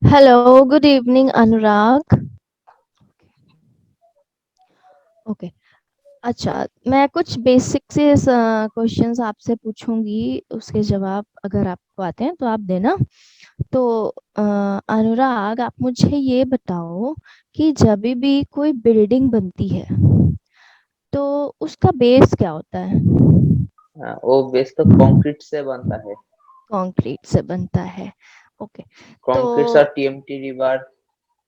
Hello, good evening अनुराग। Okay. अच्छा, मैं कुछ बेसिक से क्वेश्चंस आपसे पूछूंगी, उसके जवाब अगर आपको आते हैं तो आप देना। तो अनुराग, आप मुझे ये बताओ कि जब भी कोई बिल्डिंग बनती है तो उसका बेस क्या होता है? हाँ, वो बेस तो कंक्रीट से बनता है। कंक्रीट से बनता है। ओके। तो कंक्रीट और टीएमटी रिबार।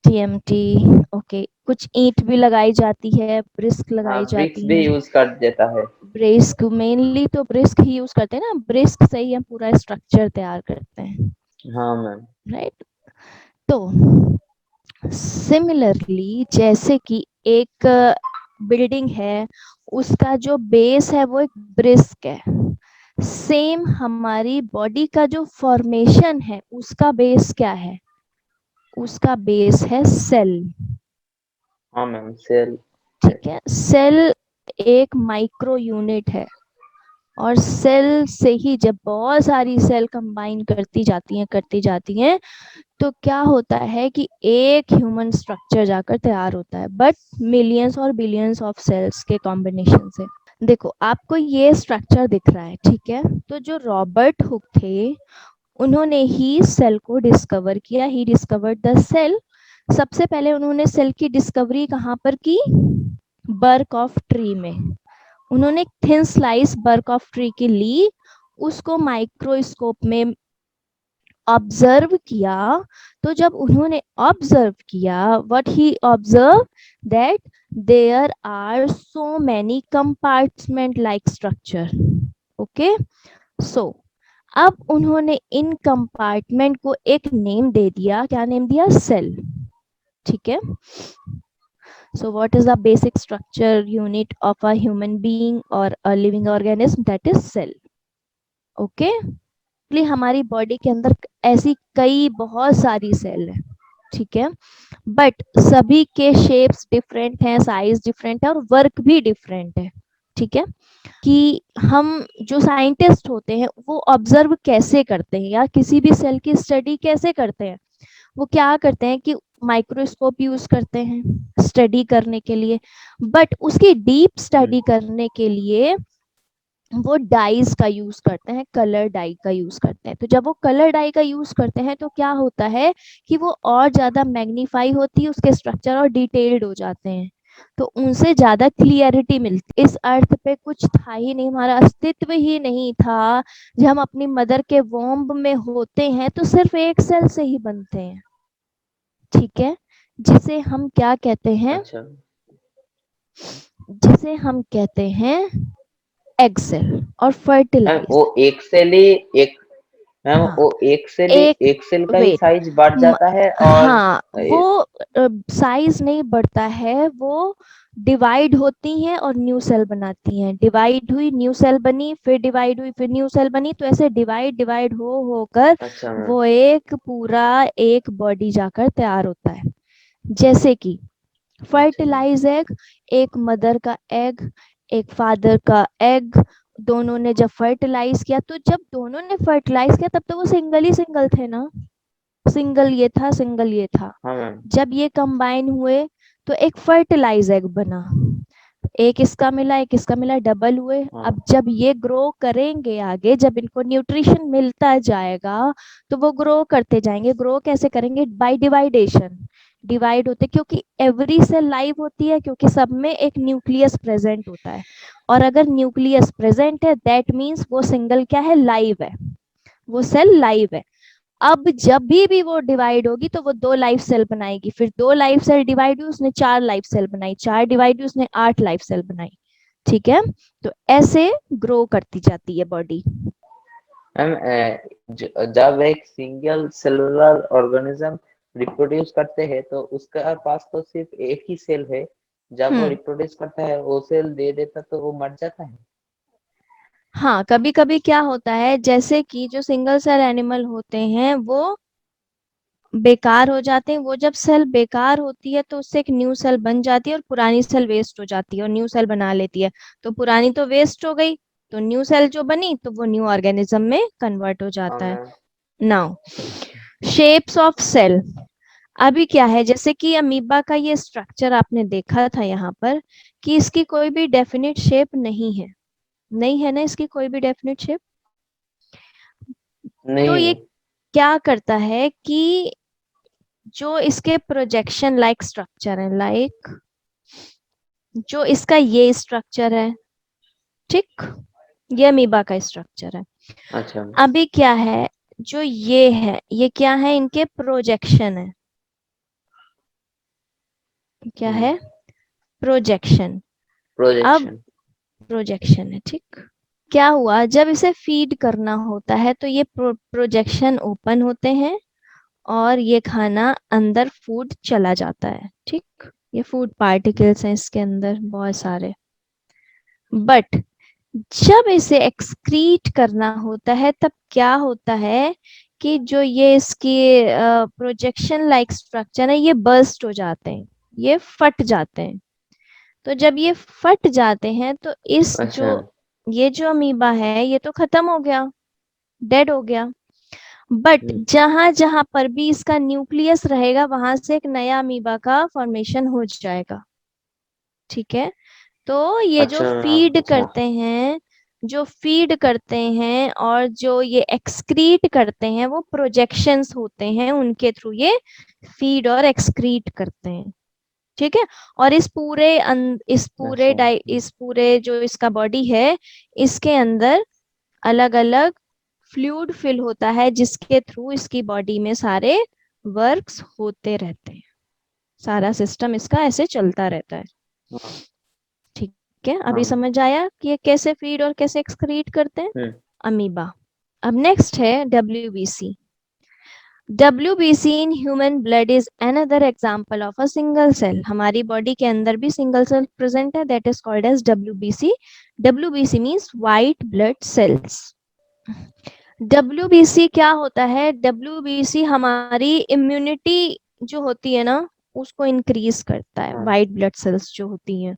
टीएमटी। ओके, कुछ ईंट भी लगाई जाती है, ब्रिस्क हाँ, लगाई ब्रिक्स जाती भी हैं। यूज कर देता है। ब्रिस्क मेनली तो ब्रिस्क ही यूज करते हैं ना, ब्रिस्क से ही हम पूरा स्ट्रक्चर तैयार करते हैं। हाँ मैम। राइट। तो सिमिलरली, जैसे कि एक बिल्डिंग है, उसका जो बेस है वो एक ब्रिस्क है। सेम हमारी बॉडी का जो फॉर्मेशन है उसका बेस क्या है? उसका बेस है सेल। हाँ मैम, सेल है। ठीक है, सेल एक माइक्रो यूनिट है। और सेल से ही जब बहुत सारी सेल कंबाइन करती जाती हैं तो क्या होता है कि एक ह्यूमन स्ट्रक्चर जाकर तैयार होता है, बट मिलियंस और बिलियंस ऑफ सेल्स के कॉम्बिनेशन से। देखो, आपको ये स्ट्रक्चर दिख रहा है, ठीक है? तो जो रॉबर्ट हुक थे, उन्होंने ही सेल को डिस्कवर किया, ही डिस्कवर्ड द सेल। सबसे पहले उन्होंने सेल की डिस्कवरी कहाँ पर की? बर्क ऑफ ट्री में। उन्होंने thin slice bark of tree की ली, उसको माइक्रोस्कोप में ऑब्जर्व किया। तो जब उन्होंने ऑब्जर्व किया, what he observe, that there are so many compartment like structure. Okay. So अब उन्होंने इन कंपार्टमेंट को एक नेम दे दिया, क्या नेम दिया? सेल। ठीक है। So what is the basic structure unit of a human being or a living organism? That is cell. Okay. इसलिए हमारी बॉडी के अंदर ऐसी कई बहुत सारी सेल है। ठीक है। बट सभी के शेप्स डिफरेंट हैं, साइज डिफरेंट है और वर्क भी डिफरेंट है। ठीक है। कि हम जो साइंटिस्ट होते हैं वो ऑब्जर्व कैसे करते हैं या किसी भी सेल की स्टडी कैसे करते हैं? वो क्या करते हैं कि माइक्रोस्कोप यूज करते हैं स्टडी करने के लिए। बट उसकी डीप हम्म। स्टडी करने के लिए वो डाइज का यूज करते हैं, कलर डाई का यूज करते हैं। तो जब वो कलर डाई का यूज करते हैं तो क्या होता है कि वो और ज्यादा मैग्नीफाई होती है, उसके स्ट्रक्चर और डिटेल्ड हो जाते हैं। तो उनसे ज्यादा क्लियरिटी मिलती। इस अर्थ पे कुछ था ही नहीं, हमारा अस्तित्व ही नहीं था। जब हम अपनी मदर के वोम्ब में होते हैं तो सिर्फ एक सेल से ही बनते हैं। ठीक है। जिसे हम क्या कहते हैं? अच्छा जिसे हम कहते हैं एग सेल और मैम, फर्टिलाइज। वो एक सेल ही एक मैम हाँ। वो एक एक सेल का ही वेट। साइज बढ़ जाता है और हाँ, वो साइज नहीं बढ़ता है, वो डिवाइड होती हैं और न्यू सेल बनाती हैं। डिवाइड हुई, न्यू सेल बनी, फिर डिवाइड हुई, फिर न्यू सेल बनी। तो ऐसे डिवाइड डिवाइड हो होकर अच्छा मैम। वो एक पूरा एक बॉडी जाकर तैयार होता है। जैसे कि अच्छा मैम। फर्टिलाइज एग, एक मदर का एग, एक फादर का एग, दोनों ने जब फर्टिलाइज किया, तो जब दोनों ने फर्टिलाइज किया तब तो वो सिंगल ही सिंगल थे ना। सिंगल ये था, सिंगल ये था। हाँ मैम। जब ये कंबाइन हुए तो एक फर्टिलाइज एग बना। एक इसका मिला, एक इसका मिला, डबल हुए। अब हाँ। जब ये ग्रो करेंगे आगे, जब इनको न्यूट्रिशन मिलता जाएगा तो वो ग्रो करते जाएंगे। ग्रो कैसे करेंगे? बाय डिवाइडेशन। डिवाइड होते, क्योंकि एवरी सेल लाइव होती है, क्योंकि सब में एक न्यूक्लियस प्रेजेंट होता है। और अगर न्यूक्लियस प्रेजेंट है दैट मीन्स वो सिंगल क्या है? लाइव है। वो सेल लाइव है। अब जब भी वो डिवाइड होगी तो वो दो लाइफ सेल बनाएगी, फिर दो लाइफ सेल डिवाइड हुई, उसने चार लाइफ सेल बनाई, चार डिवाइड हुई, उसने आठ लाइफ सेल बनाई। ठीक है। तो ऐसे ग्रो करती जाती है बॉडी। मैम, जब एक सिंगल सेलुलर ऑर्गेनिज्म रिप्रोड्यूस करते हैं तो उसका पास तो सिर्फ एक ही सेल है। जब वो हम्म। रिप्रोड्यूस करता है वो सेल दे देता तो वो मर जाता है। हाँ, कभी कभी क्या होता है, जैसे कि जो सिंगल सेल एनिमल होते हैं वो बेकार हो जाते हैं। वो जब सेल बेकार होती है तो उससे एक न्यू सेल बन जाती है और पुरानी सेल वेस्ट हो जाती है और न्यू सेल बना लेती है। तो पुरानी तो वेस्ट हो गई, तो न्यू सेल जो बनी तो वो न्यू ऑर्गेनिज्म में कन्वर्ट हो हाँ जाता है। Ma'am. Now, shapes of cell. अभी क्या है, जैसे कि अमीबा का ये स्ट्रक्चर आपने देखा था यहाँ पर, कि इसकी कोई भी डेफिनेट शेप नहीं है, नहीं है ना इसकी कोई भी डेफिनेट शेप। तो नहीं ये है। क्या करता है कि जो इसके प्रोजेक्शन लाइक स्ट्रक्चर है, लाइक जो इसका ये स्ट्रक्चर है, ठीक, ये अमीबा का स्ट्रक्चर है। अच्छा। अभी क्या है, जो ये है, ये क्या है, इनके प्रोजेक्शन है, क्या है, प्रोजेक्शन। अब प्रोजेक्शन। प्रोजेक्शन है, ठीक। क्या हुआ, जब इसे फीड करना होता है तो ये प्रोजेक्शन ओपन होते हैं और ये खाना अंदर फूड चला जाता है, ठीक। ये फूड पार्टिकल्स हैं इसके अंदर बहुत सारे। बट जब इसे एक्सक्रीट करना होता है तब क्या होता है कि जो ये इसकी प्रोजेक्शन लाइक स्ट्रक्चर है ये बर्स्ट हो जाते हैं, ये फट जाते हैं। तो जब ये फट जाते हैं तो इस अच्छा। जो ये जो अमीबा है ये तो खत्म हो गया, डेड हो गया। बट हम्म, जहां जहां पर भी इसका न्यूक्लियस रहेगा वहां से एक नया अमीबा का फॉर्मेशन हो जाएगा, ठीक है। तो ये जो अच्छा। फीड अच्छा। करते हैं, जो फीड करते हैं और जो ये एक्सक्रीट करते हैं वो प्रोजेक्शंस होते हैं, उनके थ्रू ये फीड और एक्सक्रीट करते हैं, ठीक है। और अच्छा। इस पूरे जो इसका बॉडी है, इसके अंदर अलग अलग फ्लूइड फिल होता है जिसके थ्रू इसकी बॉडी में सारे वर्क्स होते रहते हैं, सारा सिस्टम इसका ऐसे चलता रहता है, हाँ। ठीक है। अभी हाँ। समझ आया कि ये कैसे फीड और कैसे एक्सक्रीट करते हैं, हम्म। अमीबा। अब नेक्स्ट है WBC. WBC in human blood is another example of a single cell. हमारी बॉडी के अंदर भी सिंगल सेल प्रेजेंट है, that is called as WBC. WBC means white blood cells. WBC क्या होता है, WBC हमारी इम्यूनिटी जो होती है ना उसको इंक्रीज करता है, हाँ। वाइट ब्लड सेल्स जो होती हैं।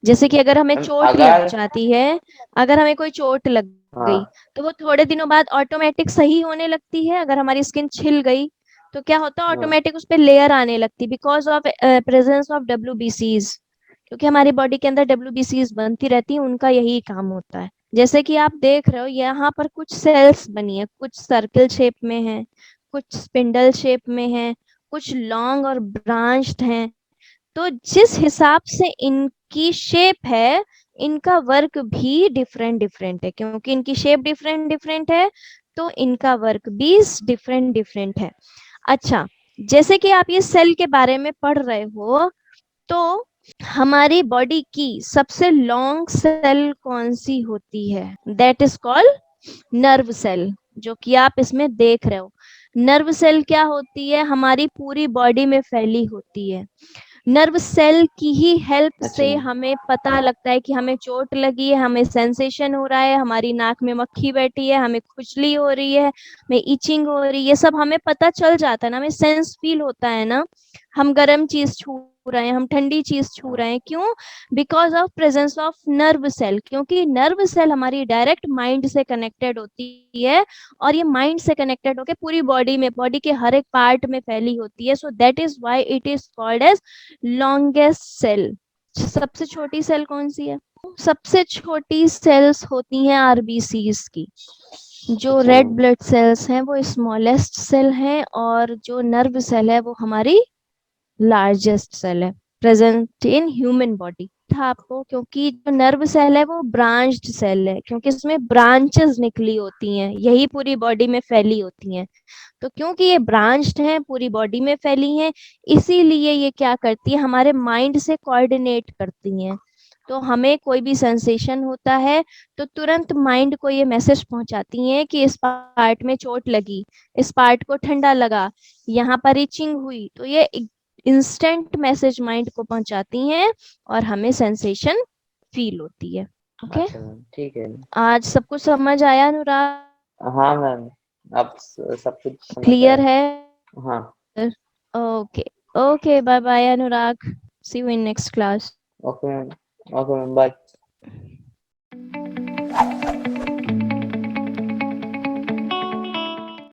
जैसे कि अगर हमें मैम चोट लग अगर। जाती है, अगर हमें कोई चोट लग गई हाँ। तो वो थोड़े दिनों बाद ऑटोमेटिक सही होने लगती है। अगर हमारी स्किन छिल गई तो क्या होता है, हाँ। ऑटोमेटिक उस पर लेयर आने लगती, because of presence of WBCs। क्योंकि हमारी बॉडी के अंदर WBCs बनती रहती है, उनका यही काम होता है। जैसे कि आप देख रहे हो यहाँ पर कुछ सेल्स बनी है, कुछ सर्कल शेप में है, कुछ स्पिंडल शेप में है, कुछ लॉन्ग और ब्रांच्ड हैं। तो जिस हिसाब से इनकी शेप है, इनका वर्क भी डिफरेंट डिफरेंट है, क्योंकि इनकी शेप डिफरेंट डिफरेंट है तो इनका वर्क भी डिफरेंट डिफरेंट है। अच्छा, जैसे कि आप ये सेल के बारे में पढ़ रहे हो, तो हमारी बॉडी की सबसे लॉन्ग सेल कौन सी होती है, that is called nerve cell, जो कि आप इसमें देख रहे हो। नर्व सेल क्या होती है, हमारी पूरी बॉडी में फैली होती है। नर्व सेल की ही हेल्प अच्छा से मैम। हमें पता लगता है कि हमें चोट लगी है, हमें सेंसेशन हो रहा है, हमारी नाक में मक्खी बैठी है, हमें खुजली हो रही है, हमें इचिंग हो रही है, ये सब हमें पता चल जाता है ना, हमें सेंस फील होता है ना। हम गर्म चीज छू रहे हैं, हम ठंडी चीज छू हाँ। रहे हैं, क्यों, because of presence of nerve cell, क्योंकि नर्व सेल हमारी डायरेक्ट माइंड से कनेक्टेड होती है। और ये माइंड से कनेक्टेड होकर पूरी बॉडी में, बॉडी के हर एक पार्ट में फैली होती है, so that is why it is called as longest cell. सबसे छोटी सेल कौन सी है, सबसे छोटी सेल्स होती हैं आरबीसीज की। जो अच्छा रेड मैम। ब्लड सेल्स हैं वो स्मॉलेस्ट सेल हैं, और जो नर्व सेल है वो हमारी लार्जेस्ट सेल है प्रेजेंट इन ह्यूमन बॉडी। था आपको, क्योंकि जो नर्व सेल है वो ब्रांच्ड सेल है, क्योंकि इसमें ब्रांचेस निकली होती हैं, यही पूरी बॉडी में फैली होती हैं। तो क्योंकि ये ब्रांच्ड हैं, पूरी बॉडी में फैली हैं, इसीलिए ये क्या करती है, हमारे माइंड से कोऑर्डिनेट करती हैं। तो हमें कोई भी सेंसेशन होता है तो तुरंत माइंड को ये मैसेज पहुंचाती हैं कि इस पार्ट में चोट लगी, इस पार्ट को ठंडा लगा, यहाँ पर इचिंग हुई, तो ये इंस्टेंट मैसेज माइंड को पहुंचाती हैं और हमें सेंसेशन फील होती है। ओके, अच्छा मैम, ठीक है। आज सब कुछ समझ आया अनुराग, हाँ मैम, अब सब कुछ समझ क्लियर आया। है? हाँ। Okay, okay, bye bye Anurag, see you in next class. Okay ma'am. Okay ma'am, bye.